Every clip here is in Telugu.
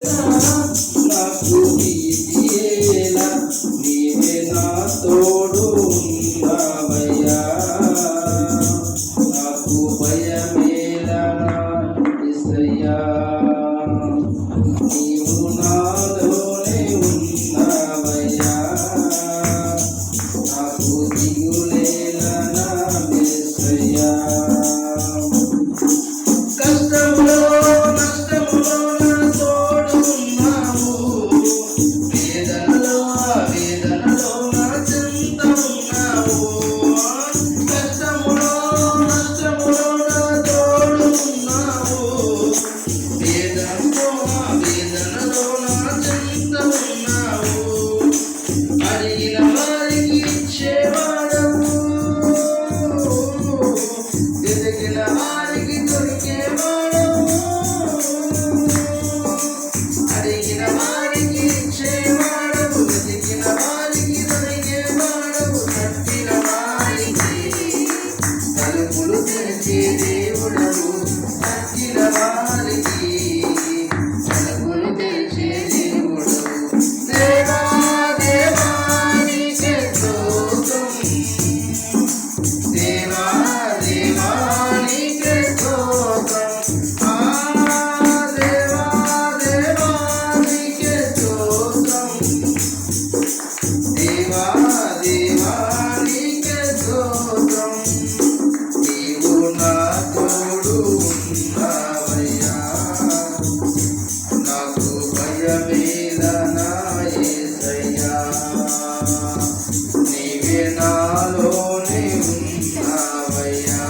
నాకు భీతియేలా నీవే నా తోడు ఉన్నావయ్యా. నాకు భయమేలా యేసయ్యా, నీవు నాలోనే ఉన్నావయ్యా. నాకు దిగులేలా నా యేసయ్యా. కష్టంలో నష్టంలో నా తోడు ఉన్నావు, వేదనలో వేదనలో నా చెంత ఉన్నావు. కష్టములో నష్టములో నా తోడు ఉన్నావు, వేదనలో వేదనలో నా చెంత ఉన్నావు. అడిగిన వారికి ఇచ్చేవాడవు, వెతికిన వారికి దొరికేవాడవు. అడిగిన వారికి ఇచ్చేవాడవు, వెతికిన వారికి దొరికేవాడవు. తట్టిన వారికి తలుపులు తెరిచే దేవుడవు, తట్టిన వారికి తలుపులు తెరిచే దేవుడవు. దేవా దేవా నీకే స్తోత్రం, దేవా దేవా నీకే స్తోత్రం. ఆ దేవా దేవా నీకే స్తోత్రం, దేవా దేవా నీకే స్తోత్రం. నీవు నా తోడు ఉన్నావయ్యా, నాకు భయమేలా నా యేసయ్యా. నీవే నాలోనే ఉన్నావయ్యా,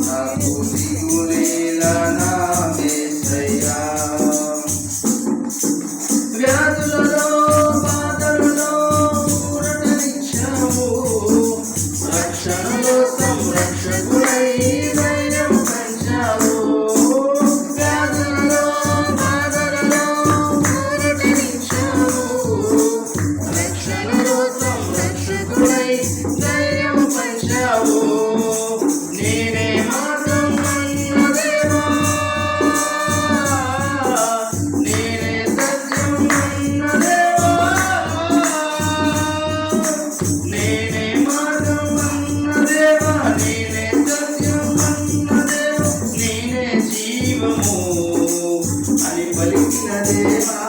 నాకు దిగులేలా నా యేసయ్యా. వ్యాధులలో బాధలలో ఊరటనిచ్చావు, రక్షణలో సంరక్షకుడై ధైర్యం పెంచావు. వ్యాధులలో బాధలలో ఊరటనిచ్చావు, రక్షణలో సంరక్షకుడై ధైర్యం పెంచావు. నేనే మార్గం అన్న దేవా, నేనే సత్యం అన్న దేవా, నేనే మార్గం అన్న దేవా, నేనే సత్యం అన్న దేవా, నేనే జీవము అని పలికిన దేవా.